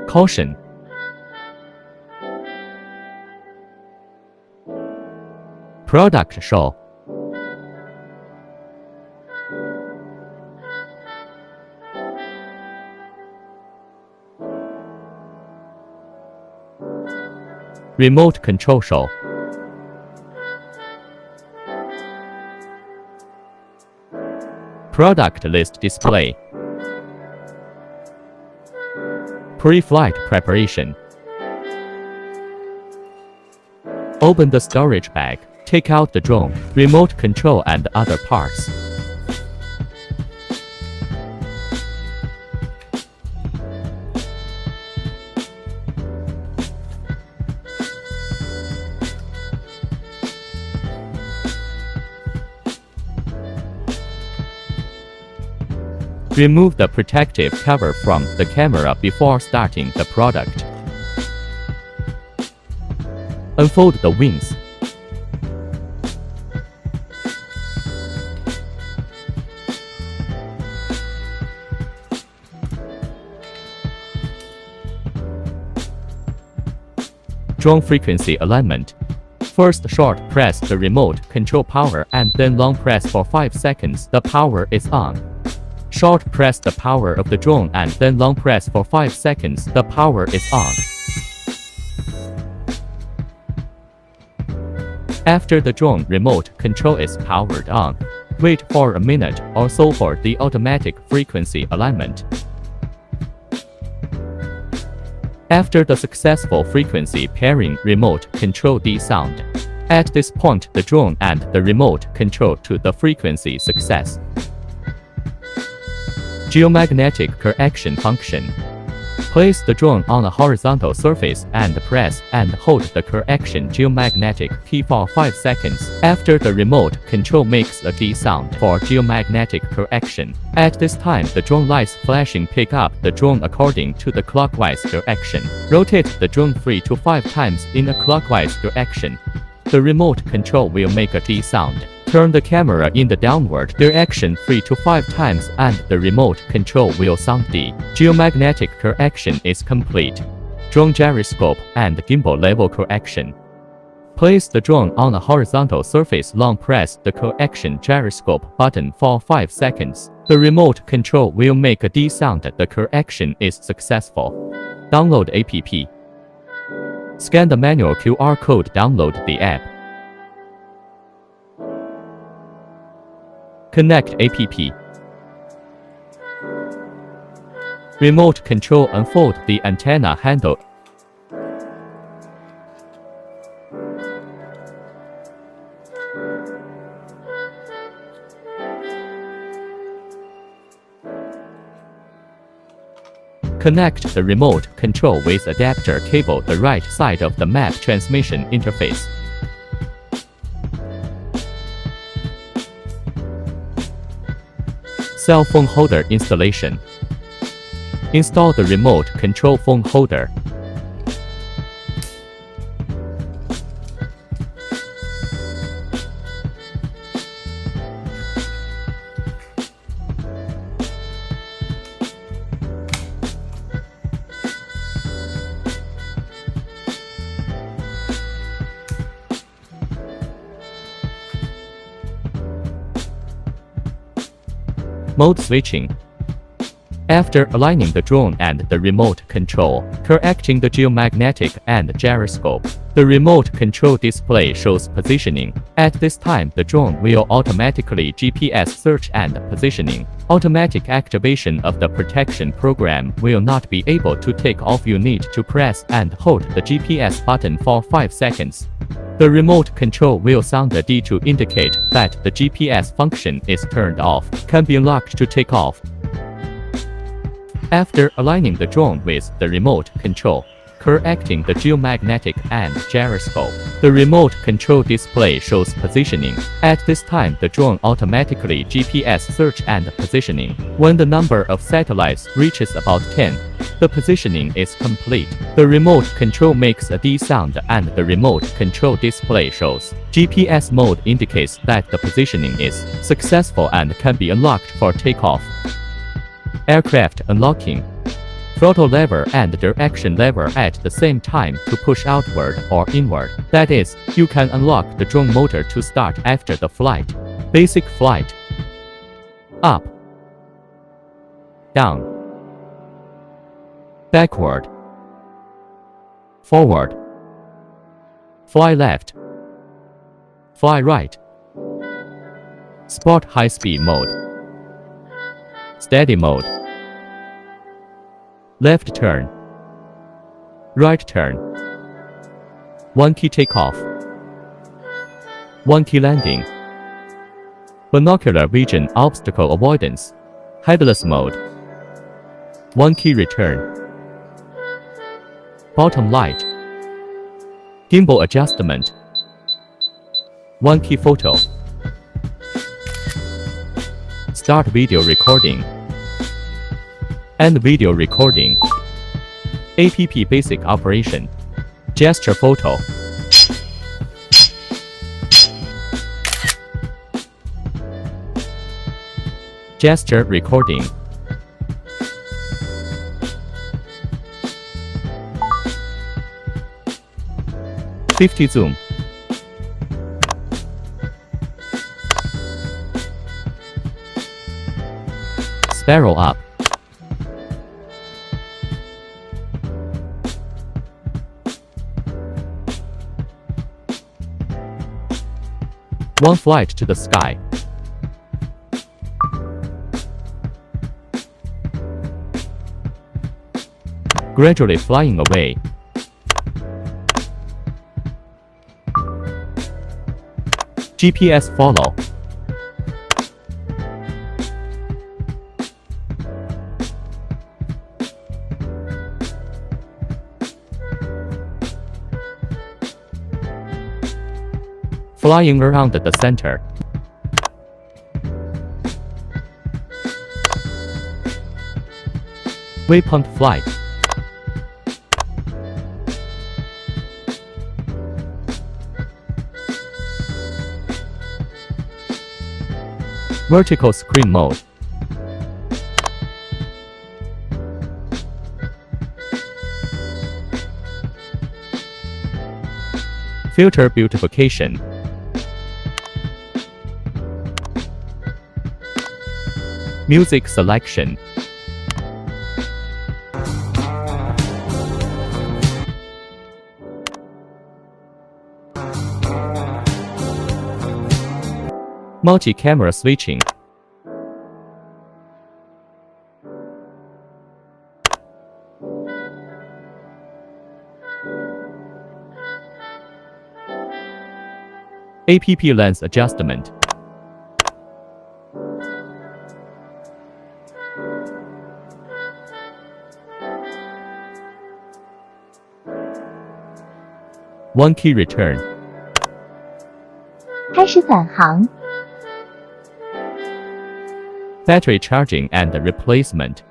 Caution. Product show. Remote control show. Product list display. Pre-flight preparation. Open the storage bag, take out the drone, remote control and other parts. Remove the protective cover from the camera before starting the product. Unfold the wings. Drone frequency alignment. First short press the remote control power and then long press for 5 seconds. The power is on. Short press the power of the drone and then long press for 5 seconds. The power is on. After the drone remote control is powered on, wait for a minute or so for the automatic frequency alignment. After the successful frequency pairing, remote control desound. At this point, the drone and the remote control to the frequency success. Geomagnetic correction function. Place the drone on a horizontal surface and press and hold the correction geomagnetic key for 5 seconds. After the remote control makes a D sound for geomagnetic correction. At this time, the drone lights flashing pick up the drone according to the clockwise direction. Rotate the drone 3 to 5 times in a clockwise direction. The remote control will make a D sound. Turn the camera in the downward direction 3 to 5 times and the remote control will sound D. Geomagnetic correction is complete. Drone gyroscope and gimbal level correction. Place the drone on a horizontal surface. Long press the correction gyroscope button for 5 seconds. The remote control will make a D sound. The correction is successful. Download app. Scan the manual QR code. Download the app. Connect app. Remote control. Unfold the antenna handle. Connect the remote control with adapter cable the right side of the map transmission interface. Cell phone holder installation. Install the remote control phone holder. Mode switching. After aligning the drone and the remote control, correcting the geomagnetic and gyroscope, the remote control display shows positioning. At this time, the drone will automatically GPS search and positioning. Automatic activation of the protection program will not be able to take off. You need to press and hold the GPS button for 5 seconds. The remote control will sound a D to indicate that the GPS function is turned off. Can be unlocked to take off. After aligning the drone with the remote control, correcting the geomagnetic and gyroscope, the remote control display shows positioning. At this time, the drone automatically GPS search and positioning. When the number of satellites reaches about 10, the positioning is complete. The remote control makes a D sound and the remote control display shows GPS mode indicates that the positioning is successful and can be unlocked for takeoff. Aircraft unlocking. throttle lever and direction lever at the same time to push outward or inward. That is, you can unlock the drone motor to start after the flight. Basic flight. Up. Down. Backward. Forward. Fly left. Fly right. Sport high-speed mode. Steady mode. Left turn. Right turn. 1 key takeoff. 1 key landing. Binocular vision obstacle avoidance. Headless mode. 1 key return. Bottom light. Gimbal adjustment. 1 key photo. Start video recording. End video recording. APP basic operation. Gesture photo. Gesture recording. '50 zoom. Sparrow up. One flight to the sky. Gradually flying away. GPS follow. Flying around the center. Waypoint flight. Vertical screen mode. Filter beautification. Music selection. Multi-camera switching. APP lens adjustment. One key return. 开始返航。 Battery charging and replacement.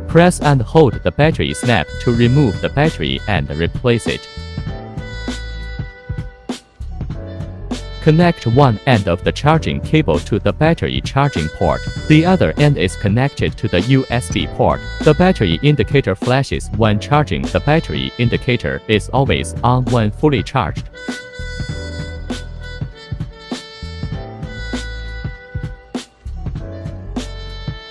Press and hold the battery snap to remove the battery and replace it. Connect one end of the charging cable to the battery charging port. The other end is connected to the USB port. The battery indicator flashes when charging. The battery indicator is always on when fully charged.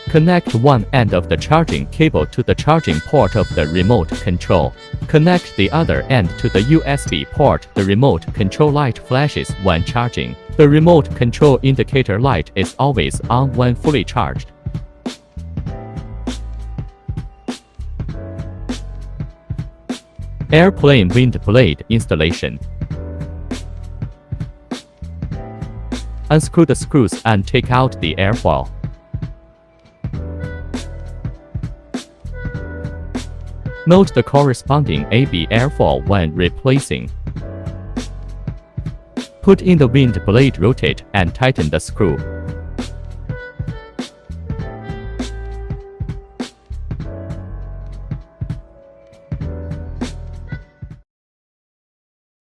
Connect one end of the charging cable to the charging port of the remote control. Connect the other end to the USB port. The remote control light flashes when charging. The remote control indicator light is always on when fully charged. Airplane wind blade installation. Unscrew the screws and take out the airfoil. Note the corresponding AB airfoil when replacing. Put in the wind blade, rotate and tighten the screw.